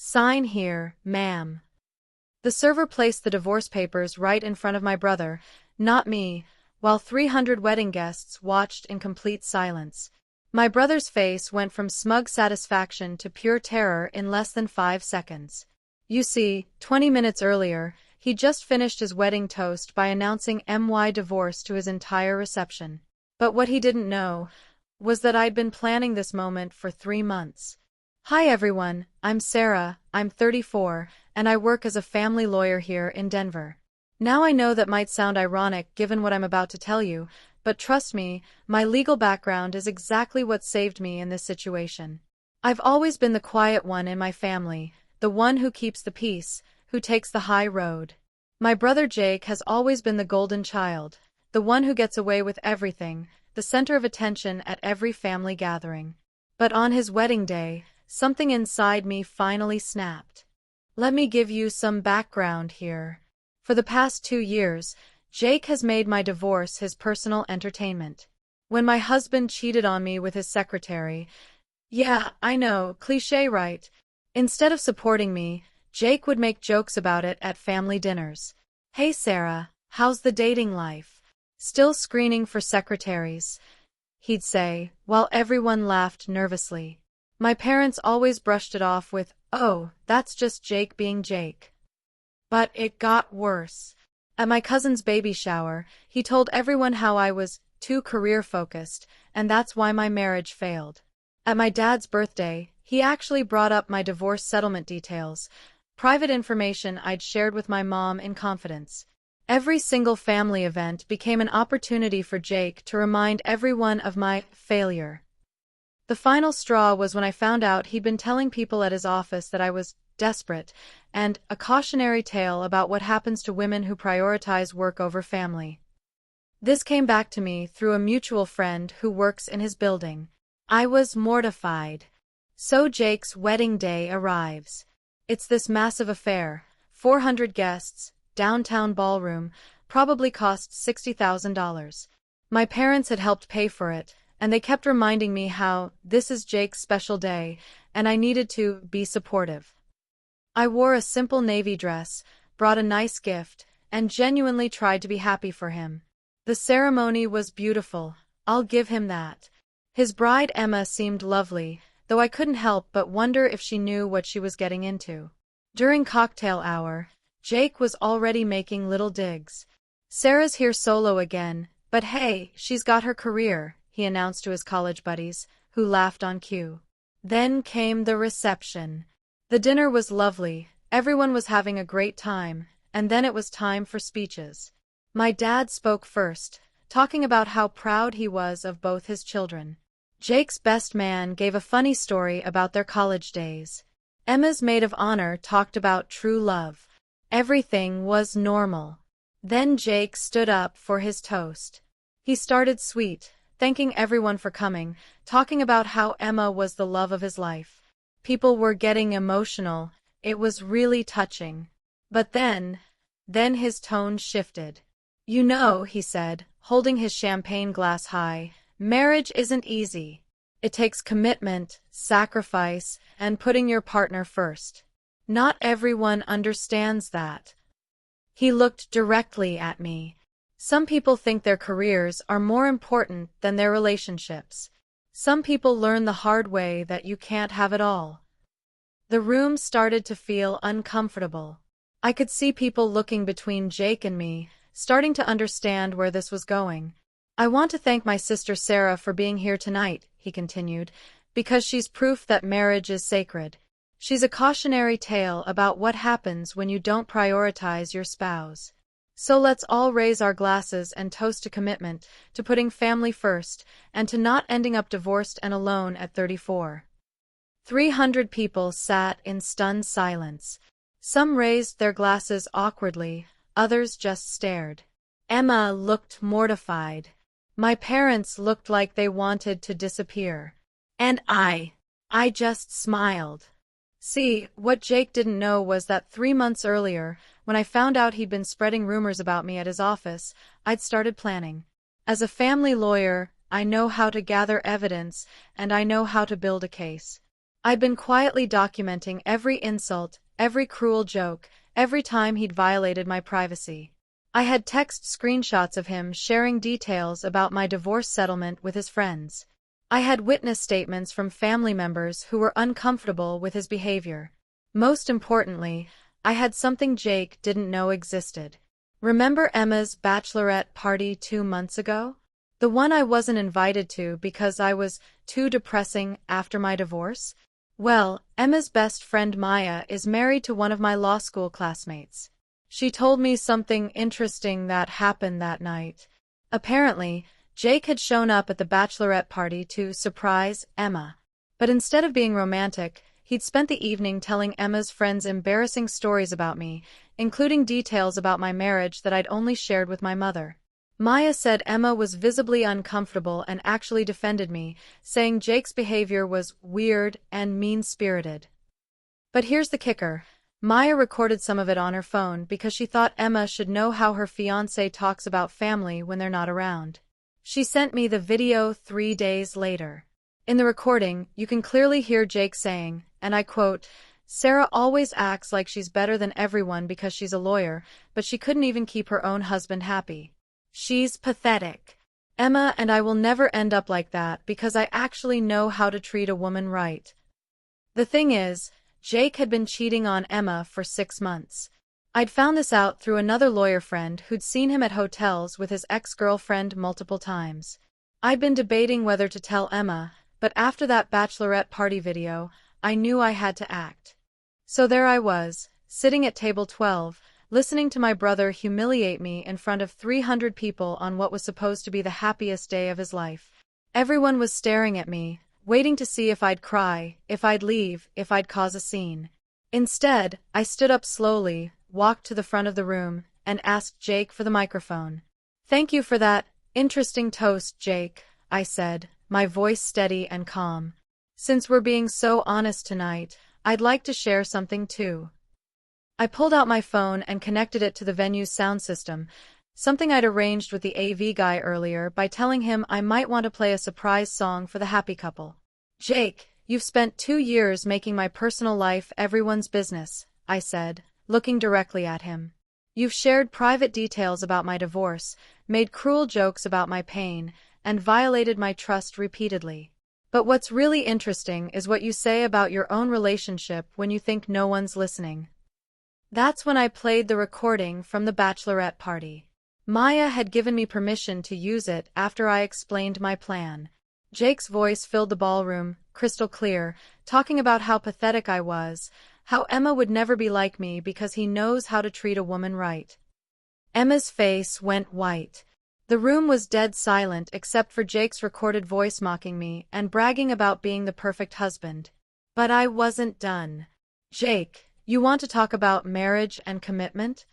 Sign here, ma'am. The server placed the divorce papers right in front of my brother, not me, while 300 wedding guests watched in complete silence. My brother's face went from smug satisfaction to pure terror in less than 5 seconds. You see, 20 minutes earlier, he just finished his wedding toast by announcing my divorce to his entire reception. But what he didn't know was that I'd been planning this moment for 3 months. Hi everyone, I'm Sarah, I'm 34, and I work as a family lawyer here in Denver. Now I know that might sound ironic given what I'm about to tell you, but trust me, my legal background is exactly what saved me in this situation. I've always been the quiet one in my family, the one who keeps the peace, who takes the high road. My brother Jake has always been the golden child, the one who gets away with everything, the center of attention at every family gathering. But on his wedding day, something inside me finally snapped. Let me give you some background here. For the past 2 years, Jake has made my divorce his personal entertainment. When my husband cheated on me with his secretary, yeah, I know, cliché, right? Instead of supporting me, Jake would make jokes about it at family dinners. Hey Sarah, how's the dating life? Still screening for secretaries? He'd say, while everyone laughed nervously. My parents always brushed it off with, oh, that's just Jake being Jake. But it got worse. At my cousin's baby shower, he told everyone how I was too career-focused, and that's why my marriage failed. At my dad's birthday, he actually brought up my divorce settlement details, private information I'd shared with my mom in confidence. Every single family event became an opportunity for Jake to remind everyone of my failure. The final straw was when I found out he'd been telling people at his office that I was desperate, and a cautionary tale about what happens to women who prioritize work over family. This came back to me through a mutual friend who works in his building. I was mortified. So Jake's wedding day arrives. It's this massive affair, 400 guests, downtown ballroom, probably cost $60,000. My parents had helped pay for it, and they kept reminding me how this is Jake's special day, and I needed to be supportive. I wore a simple navy dress, brought a nice gift, and genuinely tried to be happy for him. The ceremony was beautiful, I'll give him that. His bride Emma seemed lovely, though I couldn't help but wonder if she knew what she was getting into. During cocktail hour, Jake was already making little digs. Sarah's here solo again, but hey, she's got her career, he announced to his college buddies, who laughed on cue. Then came the reception. The dinner was lovely, everyone was having a great time, and then it was time for speeches. My dad spoke first, talking about how proud he was of both his children. Jake's best man gave a funny story about their college days. Emma's maid of honor talked about true love. Everything was normal. Then Jake stood up for his toast. He started sweet, thanking everyone for coming, talking about how Emma was the love of his life. People were getting emotional, it was really touching. But then his tone shifted. You know, he said, holding his champagne glass high, marriage isn't easy. It takes commitment, sacrifice, and putting your partner first. Not everyone understands that. He looked directly at me. Some people think their careers are more important than their relationships. Some people learn the hard way that you can't have it all. The room started to feel uncomfortable. I could see people looking between Jake and me, starting to understand where this was going. I want to thank my sister Sarah for being here tonight, he continued, because she's proof that marriage is sacred. She's a cautionary tale about what happens when you don't prioritize your spouse. So let's all raise our glasses and toast to commitment, to putting family first, and to not ending up divorced and alone at 34. 300 people sat in stunned silence. Some raised their glasses awkwardly, others just stared. Emma looked mortified. My parents looked like they wanted to disappear. And I just smiled. See, what Jake didn't know was that 3 months earlier, when I found out he'd been spreading rumors about me at his office, I'd started planning. As a family lawyer, I know how to gather evidence, and I know how to build a case. I'd been quietly documenting every insult, every cruel joke, every time he'd violated my privacy. I had text screenshots of him sharing details about my divorce settlement with his friends. I had witness statements from family members who were uncomfortable with his behavior. Most importantly, I had something Jake didn't know existed. Remember Emma's bachelorette party 2 months ago? The one I wasn't invited to because I was too depressing after my divorce? Well, Emma's best friend Maya is married to one of my law school classmates. She told me something interesting that happened that night. Apparently, Jake had shown up at the bachelorette party to surprise Emma. But instead of being romantic, he'd spent the evening telling Emma's friends embarrassing stories about me, including details about my marriage that I'd only shared with my mother. Maya said Emma was visibly uncomfortable and actually defended me, saying Jake's behavior was weird and mean-spirited. But here's the kicker. Maya recorded some of it on her phone because she thought Emma should know how her fiancé talks about family when they're not around. She sent me the video 3 days later. In the recording, you can clearly hear Jake saying, and I quote, "Sarah always acts like she's better than everyone because she's a lawyer, but she couldn't even keep her own husband happy. She's pathetic. Emma and I will never end up like that because I actually know how to treat a woman right." The thing is, Jake had been cheating on Emma for 6 months. I'd found this out through another lawyer friend who'd seen him at hotels with his ex-girlfriend multiple times. I'd been debating whether to tell Emma, but after that bachelorette party video, I knew I had to act. So there I was, sitting at table 12, listening to my brother humiliate me in front of 300 people on what was supposed to be the happiest day of his life. Everyone was staring at me, waiting to see if I'd cry, if I'd leave, if I'd cause a scene. Instead, I stood up slowly, walked to the front of the room, and asked Jake for the microphone. "Thank you for that interesting toast, Jake," I said, my voice steady and calm. "Since we're being so honest tonight, I'd like to share something too." I pulled out my phone and connected it to the venue's sound system, something I'd arranged with the AV guy earlier by telling him I might want to play a surprise song for the happy couple. "Jake, you've spent 2 years making my personal life everyone's business," I said, looking directly at him. "You've shared private details about my divorce, made cruel jokes about my pain, and violated my trust repeatedly. But what's really interesting is what you say about your own relationship when you think no one's listening." That's when I played the recording from the bachelorette party. Maya had given me permission to use it after I explained my plan. Jake's voice filled the ballroom, crystal clear, talking about how pathetic I was, how Emma would never be like me because he knows how to treat a woman right. Emma's face went white. The room was dead silent except for Jake's recorded voice mocking me and bragging about being the perfect husband. But I wasn't done. "Jake, you want to talk about marriage and commitment?"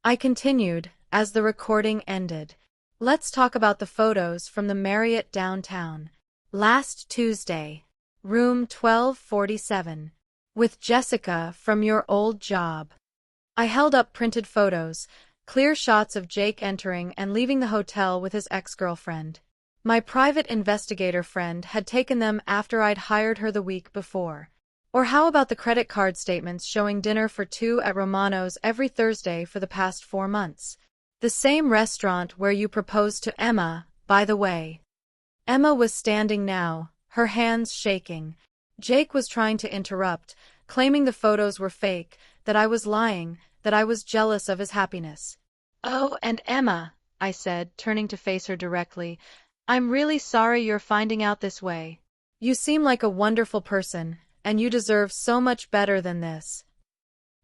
I continued, as the recording ended. "Let's talk about the photos from the Marriott downtown. Last Tuesday. Room 1247. With Jessica from your old job." I held up printed photos, clear shots of Jake entering and leaving the hotel with his ex-girlfriend. My private investigator friend had taken them after I'd hired her the week before. Or how about the credit card statements showing dinner for 2 at Romano's every Thursday for the past 4 months? The same restaurant where you proposed to Emma, by the way. Emma was standing now, her hands shaking. Jake was trying to interrupt, claiming the photos were fake, that I was lying, that I was jealous of his happiness. "Oh, and Emma," I said, turning to face her directly, "I'm really sorry you're finding out this way. You seem like a wonderful person, and you deserve so much better than this."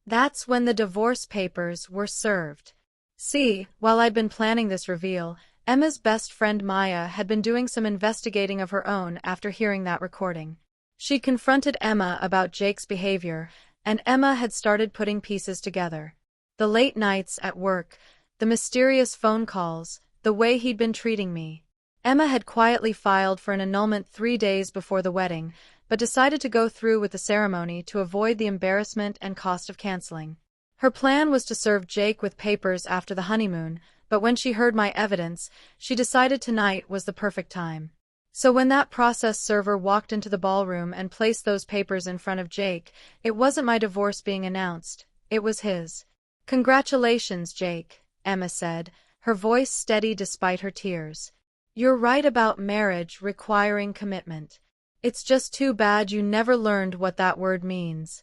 That's when the divorce papers were served. See, while I'd been planning this reveal, Emma's best friend Maya had been doing some investigating of her own after hearing that recording. She'd confronted Emma about Jake's behavior, and Emma had started putting pieces together. The late nights at work, the mysterious phone calls, the way he'd been treating me. Emma had quietly filed for an annulment 3 days before the wedding, but decided to go through with the ceremony to avoid the embarrassment and cost of canceling. Her plan was to serve Jake with papers after the honeymoon, but when she heard my evidence, she decided tonight was the perfect time. So when that process server walked into the ballroom and placed those papers in front of Jake, it wasn't my divorce being announced, it was his. "Congratulations, Jake," Emma said, her voice steady despite her tears. "You're right about marriage requiring commitment. It's just too bad you never learned what that word means."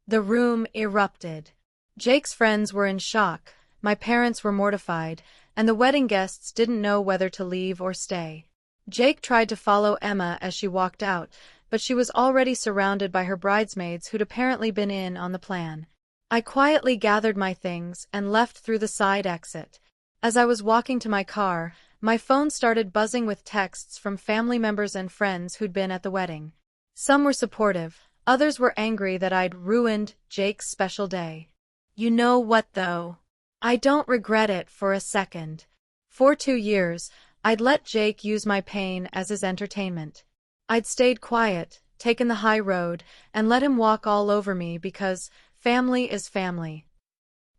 The room erupted. Jake's friends were in shock, my parents were mortified, and the wedding guests didn't know whether to leave or stay. Jake tried to follow Emma as she walked out, but she was already surrounded by her bridesmaids who'd apparently been in on the plan. I quietly gathered my things and left through the side exit. As I was walking to my car, my phone started buzzing with texts from family members and friends who'd been at the wedding. Some were supportive, others were angry that I'd ruined Jake's special day. You know what, though? I don't regret it for a second. For 2 years, I'd let Jake use my pain as his entertainment. I'd stayed quiet, taken the high road, and let him walk all over me because family is family.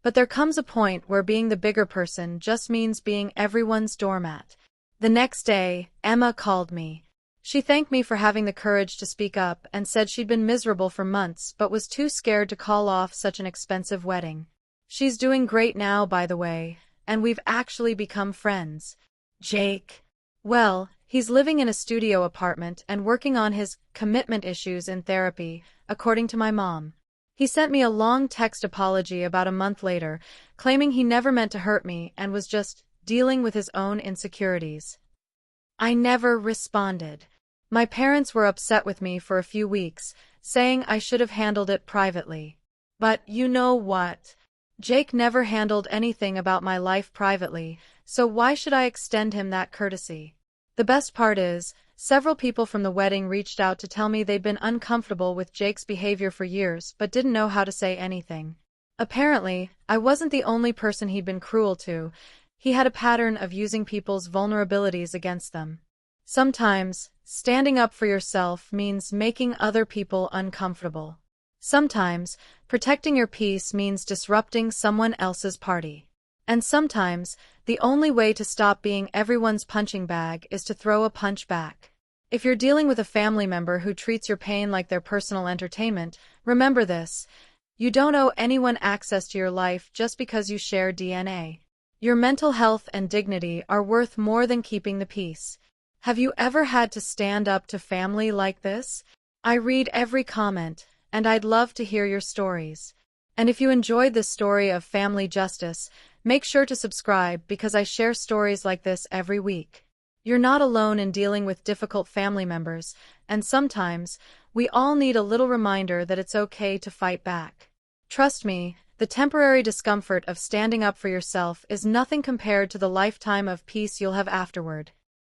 But there comes a point where being the bigger person just means being everyone's doormat. The next day, Emma called me. She thanked me for having the courage to speak up and said she'd been miserable for months but was too scared to call off such an expensive wedding. She's doing great now, by the way, and we've actually become friends. Jake? Well, he's living in a studio apartment and working on his commitment issues in therapy, according to my mom. He sent me a long text apology about a month later, claiming he never meant to hurt me and was just dealing with his own insecurities. I never responded. My parents were upset with me for a few weeks, saying I should have handled it privately. But you know what? Jake never handled anything about my life privately, so why should I extend him that courtesy? The best part is, several people from the wedding reached out to tell me they'd been uncomfortable with Jake's behavior for years but didn't know how to say anything. Apparently, I wasn't the only person he'd been cruel to. He had a pattern of using people's vulnerabilities against them. Sometimes, standing up for yourself means making other people uncomfortable. Sometimes, protecting your peace means disrupting someone else's party. And sometimes, the only way to stop being everyone's punching bag is to throw a punch back. If you're dealing with a family member who treats your pain like their personal entertainment, remember this: you don't owe anyone access to your life just because you share DNA. Your mental health and dignity are worth more than keeping the peace. Have you ever had to stand up to family like this? I read every comment, and I'd love to hear your stories. And if you enjoyed this story of family justice, make sure to subscribe because I share stories like this every week. You're not alone in dealing with difficult family members, and sometimes, we all need a little reminder that it's okay to fight back. Trust me, the temporary discomfort of standing up for yourself is nothing compared to the lifetime of peace you'll have afterward.